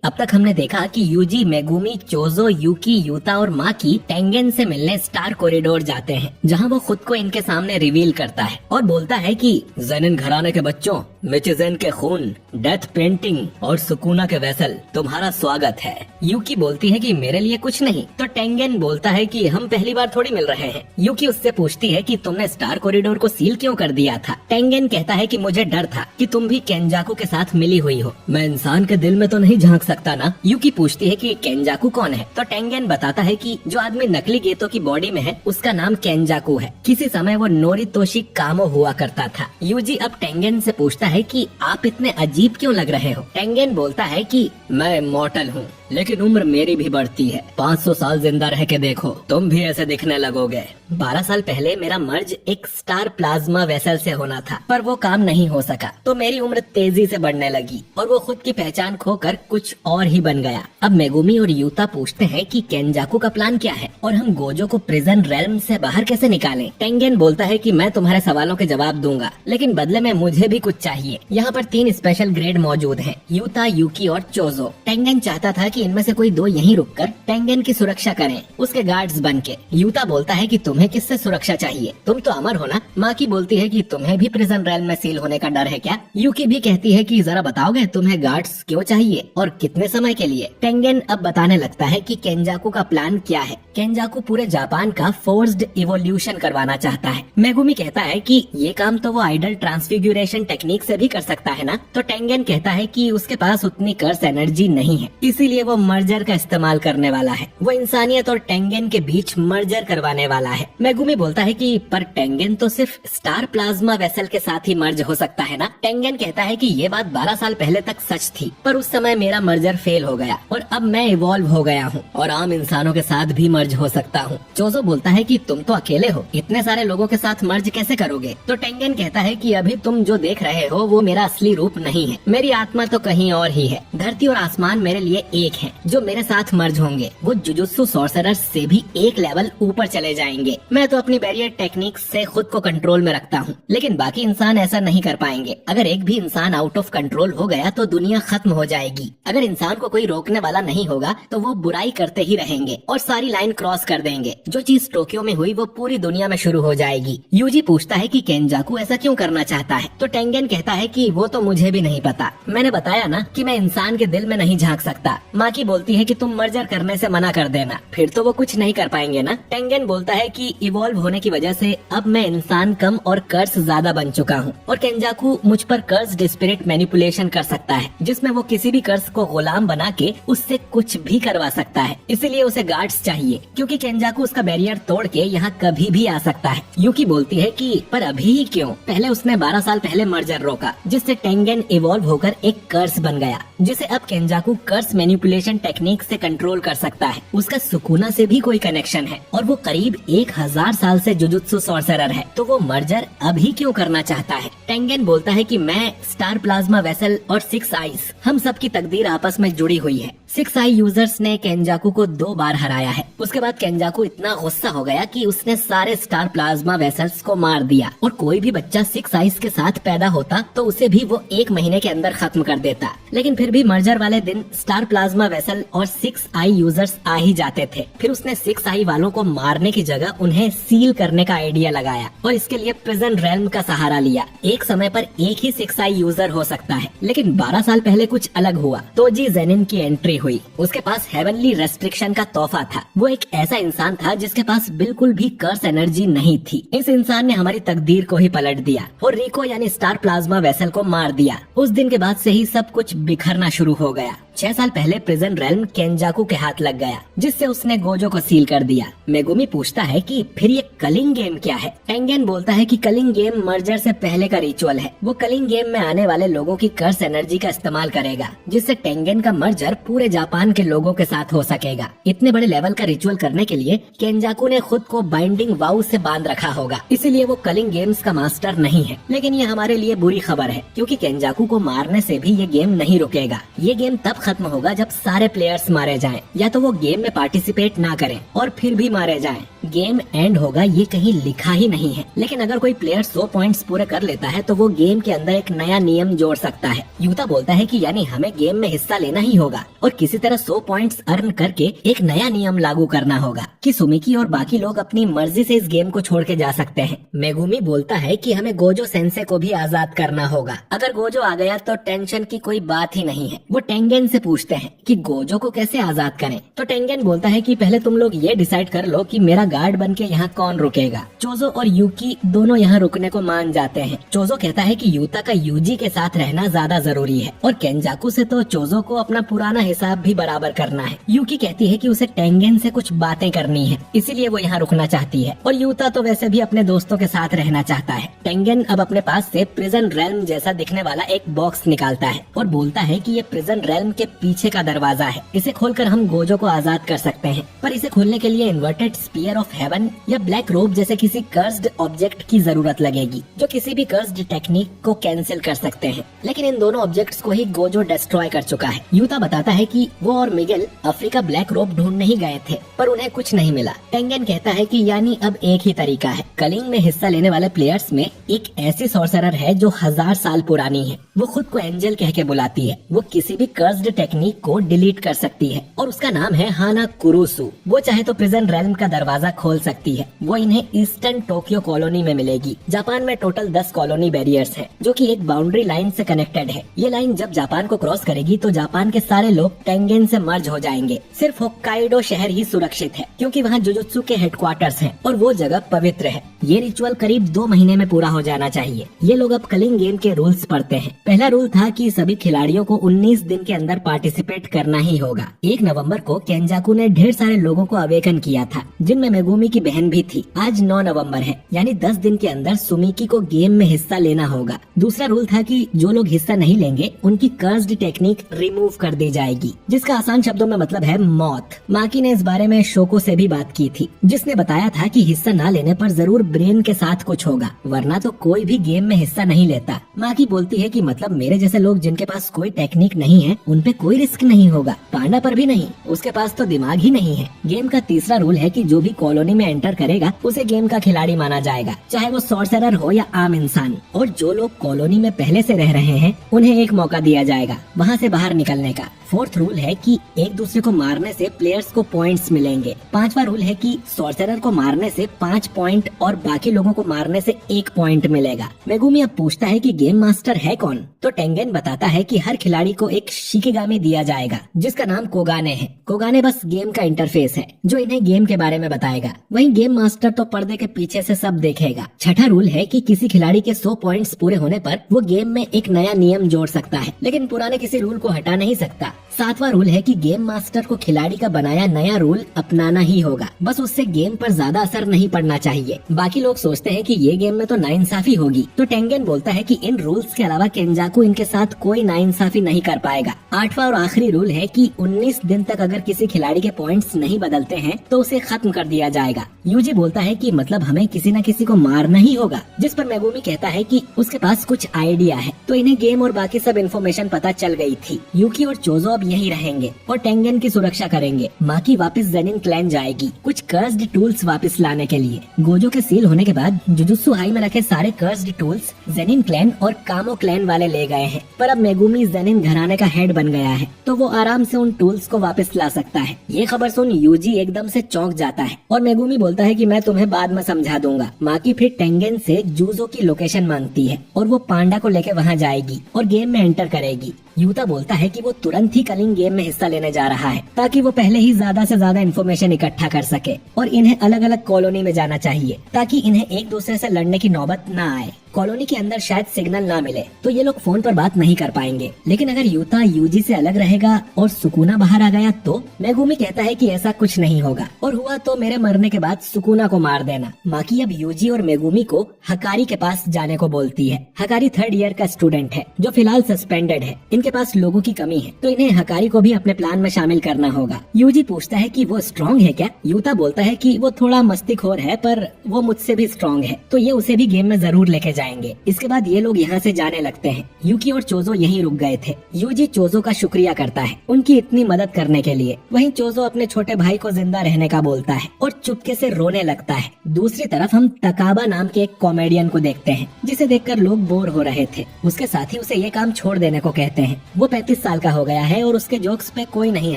अब तक हमने देखा कि यूजी, मेगुमी, चोजो, यूकी, यूता और माकी टेंगेन से मिलने स्टार कॉरिडोर जाते हैं, जहां वो खुद को इनके सामने रिवील करता है और बोलता है कि जेनिन घराने के बच्चों, मिचिजेन के खून, डेथ पेंटिंग और सुकुना के वेसल, तुम्हारा स्वागत है। यूकी बोलती है कि मेरे लिए कुछ नहीं, तो टेंगेन बोलता है कि हम पहली बार थोड़ी मिल रहे हैं। यूकी उससे पूछती है कि तुमने स्टार कॉरिडोर को सील क्यों कर दिया था। टेंगेन कहता है कि मुझे डर था कि तुम भी केंजाकू के साथ मिली हुई हो, मैं इंसान के दिल में तो नहीं झांक सकता ना। यूकी पूछती है कि केंजाकू कौन है, तो टेंगेन बताता है कि जो आदमी नकली गेतो की बॉडी में है उसका नाम केंजाकू है। किसी समय वो नोरितोशी कामो हुआ करता था। यूजी अब टेंगेन से पूछता है कि आप इतने अजीब क्यों लग रहे हो। टेंगेन बोलता है कि मैं इमॉर्टल हूँ, लेकिन उम्र मेरी भी बढ़ती है। 500 साल जिंदा रह के देखो, तुम भी ऐसे दिखने लगोगे। 12 साल पहले मेरा मर्ज एक स्टार प्लाज्मा वेसल से होना था, पर वो काम नहीं हो सका, तो मेरी उम्र तेजी से बढ़ने लगी और वो खुद की पहचान खोकर कुछ और ही बन गया। अब मेगुमी और यूता पूछते हैं कि केंजाकू का प्लान क्या है और हम गोजो को प्रिजन रेल्म से बाहर कैसे निकालें। टेंगेन बोलता है कि मैं तुम्हारे सवालों के जवाब दूंगा, लेकिन बदले में मुझे भी कुछ चाहिए। यहाँ पर 3 स्पेशल ग्रेड मौजूद हैं, यूता, यूकी और चोजो। टेंगेन चाहता था कि इनमें से कोई 2 यहीं रुककर टेंगेन की सुरक्षा करें, उसके गार्ड्स बनके। यूता बोलता है कि तुम्हें किससे सुरक्षा चाहिए, तुम तो अमर हो ना। माकी बोलती है कि तुम्हें भी प्रिजन रेल में सील होने का डर है क्या। यूकी भी कहती है कि जरा बताओगे तुम्हें गार्ड्स क्यों चाहिए और कितने समय के लिए। टेंगेन अब बताने लगता है कि केंजाकू का प्लान क्या है। केंजाकू पूरे जापान का फोर्स्ड इवोल्यूशन करवाना चाहता है। मेगुमी कहता है कि ये काम तो वो आइडल ट्रांसफिग्यूरेशन टेक्निक से भी कर सकता है ना। तो टेंगेन कहता है कि उसके पास उतनी कर्स एनर्जी नहीं है, इसीलिए वो मर्जर का इस्तेमाल करने वाला है। वो इंसानियत और टेंगेन के बीच मर्जर करवाने वाला है। मेगुमी बोलता है कि पर टेंगेन तो सिर्फ स्टार प्लाज्मा वेसल के साथ ही मर्ज हो सकता है ना। टेंगेन कहता है कि ये बात 12 साल पहले तक सच थी, पर उस समय मेरा मर्जर फेल हो गया और अब मैं इवॉल्व हो गया हूँ और आम इंसानों के साथ भी मर्ज हो सकता हूँ। चोजो बोलता है कि तुम तो अकेले हो, इतने सारे लोगों के साथ मर्ज कैसे करोगे। तो टेंगेन कहता है कि अभी तुम जो देख रहे हो वो मेरा असली रूप नहीं है, मेरी आत्मा तो कहीं और ही है। धरती और आसमान मेरे लिए एक है, जो मेरे साथ मर्ज होंगे वो जुजुत्सु सॉर्सरर्स से भी एक लेवल ऊपर चले जाएंगे। मैं तो अपनी बैरियर टेक्निक से खुद को कंट्रोल में रखता हूँ, लेकिन बाकी इंसान ऐसा नहीं कर पाएंगे। अगर एक भी इंसान आउट ऑफ कंट्रोल हो गया तो दुनिया खत्म हो जाएगी। अगर इंसान को कोई रोकने वाला नहीं होगा तो वो बुराई करते ही रहेंगे और सारी लाइन क्रॉस कर देंगे। जो चीज टोक्यो में हुई वो पूरी दुनिया में शुरू हो जाएगी। यूजी पूछता है कि केंजाकू ऐसा क्यों करना चाहता है, तो टेंगेन कहता है कि वो तो मुझे भी नहीं पता, मैंने बताया ना कि मैं इंसान के दिल में नहीं झांक सकता। माकी बोलती है कि तुम मर्जर करने से मना कर देना, फिर तो वो कुछ नहीं कर पाएंगे ना। टेंगेन बोलता है कि इवॉल्व होने की वजह से अब मैं इंसान कम और कर्स ज्यादा बन चुका हूँ और केंजाकू मुझ पर कर्स्ड स्पिरिट मैनिपुलेशन कर सकता है, जिसमें वो किसी भी कर्स को गुलाम बना के उससे कुछ भी करवा सकता है। इसीलिए उसे गार्ड्स चाहिए, क्योंकि केंजाकू उसका बैरियर तोड़ के यहाँ कभी भी आ सकता है। यूकी बोलती है कि पर अभी ही क्यों, पहले उसने 12 साल पहले मर्जर रोका, जिससे टेंगेन इवॉल्व होकर एक कर्स बन गया, जिसे अब केंजाकू कर्स मैनिपुलेशन टेक्निक से कंट्रोल कर सकता है। उसका सुकुना से भी कोई कनेक्शन है और वो करीब 1000 साल से जुजुत्सु सॉर्सरर है, तो वो मर्जर अभी क्यों करना चाहता है। टेंगेन बोलता है कि मैं, स्टार प्लाज्मा वेसल और 6 आइज, हम सबकी तकदीर आपस में जुड़ी हुई है। 6 आई यूजर्स ने केंजाकू को 2 बार हराया है। उसके बाद केंजाकू इतना गुस्सा हो गया कि उसने सारे स्टार प्लाज्मा वेसल्स को मार दिया और कोई भी बच्चा 6 आइज के साथ पैदा होता तो उसे भी वो 1 महीने के अंदर खत्म कर देता। लेकिन फिर भी मर्जर वाले दिन स्टार प्लाज्मा वेसल और 6 आई यूजर्स आ ही जाते थे। फिर उसने 6 आई वालों को मारने की जगह उन्हें सील करने का आइडिया लगाया और इसके लिए प्रिजन रेल्म का सहारा लिया। एक समय पर एक ही 6 आई यूजर हो सकता है, लेकिन 12 साल पहले कुछ अलग हुआ। तोजी जेनिन की एंट्री हुई। उसके पास हेवनली रेस्ट्रिक्शन का तोहफा था। वो एक ऐसा इंसान था जिसके पास बिल्कुल भी कर्स एनर्जी नहीं थी। इस इंसान ने हमारी तकदीर को ही पलट दिया और रिको यानी स्टार प्लाज्मा वेसल को मार दिया। उस दिन के बाद से ही सब कुछ बिखरना शुरू हो गया। 6 साल पहले प्रिजन रेल्म केंजाकू के हाथ लग गया, जिससे उसने गोजो को सील कर दिया। मेगुमी पूछता है कि फिर ये कलिंग गेम क्या है। टेंगेन बोलता है कि कलिंग गेम मर्जर से पहले का रिचुअल है। वो कलिंग गेम में आने वाले लोगों की कर्स एनर्जी का इस्तेमाल करेगा, जिससे टेंगेन का मर्जर पूरे जापान के लोगों के साथ हो सकेगा। इतने बड़े लेवल का रिचुअल करने के लिए केंजाकू ने खुद को बाइंडिंग वाउ से बांध रखा होगा, इसीलिए वो कलिंग गेम्स का मास्टर नहीं है। लेकिन ये हमारे लिए बुरी खबर है, क्योंकि केंजाकू को मारने से भी ये गेम नहीं रुकेगा। ये गेम तब खत्म होगा जब सारे प्लेयर्स मारे जाएं, या तो वो गेम में पार्टिसिपेट ना करें और फिर भी मारे जाएं। गेम एंड होगा ये कहीं लिखा ही नहीं है, लेकिन अगर कोई प्लेयर 100 पॉइंट्स पूरे कर लेता है तो वो गेम के अंदर एक नया नियम जोड़ सकता है। यूता बोलता है कि यानी हमें गेम में हिस्सा लेना ही होगा और किसी तरह 100 पॉइंट्स अर्न करके एक नया नियम लागू करना होगा कि सुमिकी और बाकी लोग अपनी मर्जी से इस गेम को छोड़ के जा सकते हैं। मेगुमी बोलता है कि हमें गोजो सेंसे को भी आजाद करना होगा। अगर गोजो आ गया तो टेंशन की कोई बात ही नहीं है। वो टेंगेन से पूछते हैं कि गोजो को कैसे आजाद करें, तो टेंगेन बोलता है कि पहले तुम लोग ये डिसाइड कर लो कि मेरा गार्ड बन के यहाँ कौन रुकेगा। चोजो और यूकी दोनों यहाँ रुकने को मान जाते हैं। चोजो कहता है कि यूता का यूजी के साथ रहना ज्यादा जरूरी है और केंजाकू से तो चोजो को अपना पुराना हिसाब भी बराबर करना है। यूकी कहती है कि उसे टेंगेन से कुछ बातें करनी है, इसीलिए वो यहाँ रुकना चाहती है और यूता तो वैसे भी अपने दोस्तों के साथ रहना चाहता है। टेंगेन अब अपने पास से प्रिजन रेल्म जैसा दिखने वाला एक बॉक्स निकालता है और बोलता है कि ये प्रिजन रेल्म के पीछे का दरवाजा है, इसे खोलकर हम गोजो को आजाद कर सकते हैं, पर इसे खोलने के लिए इन्वर्टेड स्पीयर ऑफ हेवन या ब्लैक रोब जैसे किसी कर्स्ड ऑब्जेक्ट की जरूरत लगेगी, जो किसी भी कर्स्ड टेक्निक को कैंसिल कर सकते हैं। लेकिन इन दोनों ऑब्जेक्ट्स को ही गोजो डिस्ट्रॉय कर चुका है। यूता बताता है कि वो और मिगेल अफ्रीका ब्लैक रोब ढूंढने ही गए थे, पर उन्हें कुछ नहीं मिला। टेंगेन कहता है कि यानी अब एक ही तरीका है। कलिंग में हिस्सा लेने वाले प्लेयर्स में एक ऐसी सॉर्सरर है जो 1000 साल पुरानी है। वो खुद को एंजल कह के बुलाती है। वो किसी भी कर्स्ड टेक्निक को डिलीट कर सकती है और उसका नाम है हाना कुरुसु। वो चाहे तो प्रिजन रेल्म का दरवाजा खोल सकती है। वो इन्हें ईस्टर्न टोक्यो कॉलोनी में मिलेगी। जापान में टोटल 10 कॉलोनी बैरियर्स हैं, जो कि एक बाउंड्री लाइन से कनेक्टेड है। ये लाइन जब जापान को क्रॉस करेगी तो जापान के सारे लोग टेंगेन से मर्ज हो जाएंगे। सिर्फ होक्काइडो शहर ही सुरक्षित है, क्योंकि वहाँ जुजुत्सु के हेडक्वार्टर्स हैं और वो जगह पवित्र है। ये रिचुअल करीब 2 महीने में पूरा हो जाना चाहिए। ये लोग अब कलिंग गेम के रूल्स पढ़ते हैं। पहला रूल था कि सभी खिलाड़ियों को 19 दिन के अंदर पार्टिसिपेट करना ही होगा। 1 नवंबर को केंजाकू ने ढेर सारे लोगों को अवेकन किया था, जिनमें मेगुमी की बहन भी थी। आज 9 नवंबर है, यानी 10 दिन के अंदर सुमिकी को गेम में हिस्सा लेना होगा। दूसरा रूल था कि जो लोग हिस्सा नहीं लेंगे उनकी कर्स्ड टेक्निक रिमूव कर दी जाएगी, जिसका आसान शब्दों में मतलब है मौत। माकी ने इस बारे में शोको से भी बात की थी, जिसने बताया था कि हिस्सा न लेने पर जरूर ब्रेन के साथ कुछ होगा, वरना तो कोई भी गेम में हिस्सा नहीं लेता। माकी बोलती है कि मतलब मेरे जैसे लोग जिनके पास कोई टेक्निक नहीं है उन पे कोई रिस्क नहीं होगा। पांडा पर भी नहीं, उसके पास तो दिमाग ही नहीं है। गेम का तीसरा रूल है कि जो भी कॉलोनी में एंटर करेगा उसे गेम का खिलाड़ी माना जाएगा, चाहे वो सॉर्सरर हो या आम इंसान। और जो लोग कॉलोनी में पहले से रह रहे हैं उन्हें एक मौका दिया जाएगा वहाँ से बाहर निकलने का। 4th रूल है कि एक दूसरे को मारने से प्लेयर्स को पॉइंट्स मिलेंगे। 5वां रूल है कि सॉर्सरर को मारने से 5 पॉइंट और बाकी लोगों को मारने से 1 पॉइंट मिलेगा। मेगुमी अब पूछता है कि गेम मास्टर है कौन, तो टेंगेन बताता है कि हर खिलाड़ी को एक शिकिगामी दिया जाएगा, जिसका नाम कोगाने है। कोगाने बस गेम का इंटरफेस है जो इन्हें गेम के बारे में बताएगा। वहीं गेम मास्टर तो पर्दे के पीछे से सब देखेगा। 6ठा रूल है कि किसी खिलाड़ी के 100 पॉइंट्स पूरे होने पर वो गेम में एक नया नियम जोड़ सकता है, लेकिन पुराने किसी रूल को हटा नहीं सकता। 7वां रूल है कि गेम मास्टर को खिलाड़ी का बनाया नया रूल अपनाना ही होगा, बस उससे गेम पर ज्यादा असर नहीं पड़ना चाहिए। बाकी लोग सोचते हैं कि ये गेम में तो नाइंसाफी होगी, तो टेंगेन बोलता है कि इन रूल्स के अलावा केंजाकू इनके साथ कोई नाइंसाफी नहीं कर पाएगा। 8वां और आखिरी रूल है कि 19 दिन तक अगर किसी खिलाड़ी के पॉइंट्स नहीं बदलते हैं तो उसे खत्म कर दिया जाएगा। यूजी बोलता है कि मतलब हमें किसी न किसी को मारना ही होगा, जिस पर मेगुमी कहता है कि उसके पास कुछ आइडिया है। तो इन्हें गेम और बाकी सब इन्फॉर्मेशन पता चल गई थी। यूकी और चोजो अब यहीं रहेंगे और टेंगेन की सुरक्षा करेंगे। माकी वापस जेनिन क्लैन जाएगी कुछ कर्स्ड टूल्स वापस लाने के लिए। गोजो के सील होने के बाद जुजुत्सु हाई में रखे सारे कर्स्ड टूल्स जेनिन क्लैन और कामो क्लैन वाले ले गए हैं, पर अब मेगुमी जेनिन घराने का हेड बन गया है, तो वो आराम से उन टूल्स को वापस ला सकता है। ये खबर सुन यूजी एकदम से चौंक जाता है और मेगुमी बोलता है कि मैं तुम्हें बाद में समझा दूंगा। माकी फिर टेंगेन से जूजो की लोकेशन मांगती है और वो पांडा को लेके वहाँ जाएगी और गेम में एंटर करेगी। यूता बोलता है कि वो तुरंत ही कलिंग गेम में हिस्सा लेने जा रहा है, ताकि वो पहले ही ज्यादा से ज्यादा इन्फॉर्मेशन इकट्ठा कर सके और इन्हें अलग अलग कॉलोनी में जाना चाहिए, ताकि इन्हें एक दूसरे से लड़ने की नौबत न आए। कॉलोनी के अंदर शायद सिग्नल ना मिले तो ये लोग फोन पर बात नहीं कर पाएंगे, लेकिन अगर यूता यूजी से अलग रहेगा और सुकुना बाहर आ गया तो मेगुमी कहता है कि ऐसा कुछ नहीं होगा, और हुआ तो मेरे मरने के बाद सुकुना को मार देना। माकी अब यूजी और मेगुमी को हकारी के पास जाने को बोलती है। हकारी 3rd ईयर का स्टूडेंट है जो फिलहाल सस्पेंडेड है। इनके पास लोगों की कमी है, तो इन्हें हकारी को भी अपने प्लान में शामिल करना होगा। यूजी पूछता है कि वो स्ट्रांग है क्या? यूता बोलता है कि वो थोड़ा मस्तीखोर है, पर वो मुझसे भी स्ट्रांग है, तो ये उसे भी गेम में जरूर लेके जाएंगे। इसके बाद ये लोग यहाँ से जाने लगते हैं। यूकी और चोजो यहीं रुक गए थे। यूजी चोजो का शुक्रिया करता है उनकी इतनी मदद करने के लिए। वहीं चोजो अपने छोटे भाई को जिंदा रहने का बोलता है और चुपके से रोने लगता है। दूसरी तरफ हम तकाबा नाम के एक कॉमेडियन को देखते हैं, जिसे देखकर लोग बोर हो रहे थे। उसके साथी उसे ये काम छोड़ देने को कहते हैं। वो 35 साल का हो गया है और उसके जोक्स पे कोई नहीं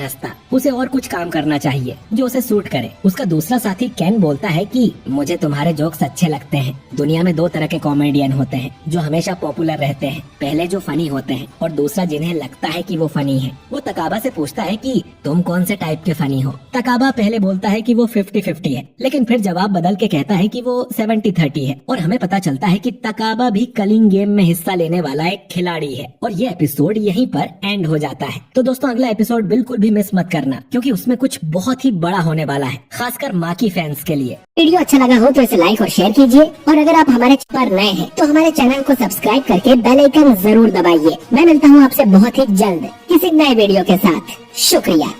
हंसता। उसे और कुछ काम करना चाहिए जो उसे सूट करे। उसका दूसरा साथी कैन बोलता है कि मुझे तुम्हारे जोक्स अच्छे लगते हैं। दुनिया में दो तरह के कॉमेडियन होते हैं, जो हमेशा पॉपुलर रहते हैं। पहले जो फनी होते हैं और दूसरा जिन्हें लगता है कि वो फनी है। वो तकाबा से पूछता है कि तुम कौन से टाइप के फनी हो? तकाबा पहले बोलता है कि वो 50-50 है, लेकिन फिर जवाब बदल के कहता है कि वो 70-30 है। और हमें पता चलता है कि तकाबा भी कलिंग गेम में हिस्सा लेने वाला एक खिलाड़ी है। और ये एपिसोड यहीं पर एंड हो जाता है। तो दोस्तों अगला एपिसोड बिल्कुल भी मिस मत करना, क्योंकि उसमें कुछ बहुत ही बड़ा होने वाला है, खासकर माकी फैंस के लिए। वीडियो अच्छा लगा हो तो इसे लाइक और शेयर कीजिए, और अगर आप हमारे पर नए हैं तो हमारे चैनल को सब्सक्राइब करके बेल आइकन जरूर दबाइए। मैं मिलता हूँ आपसे बहुत ही जल्द किसी नए वीडियो के साथ। शुक्रिया।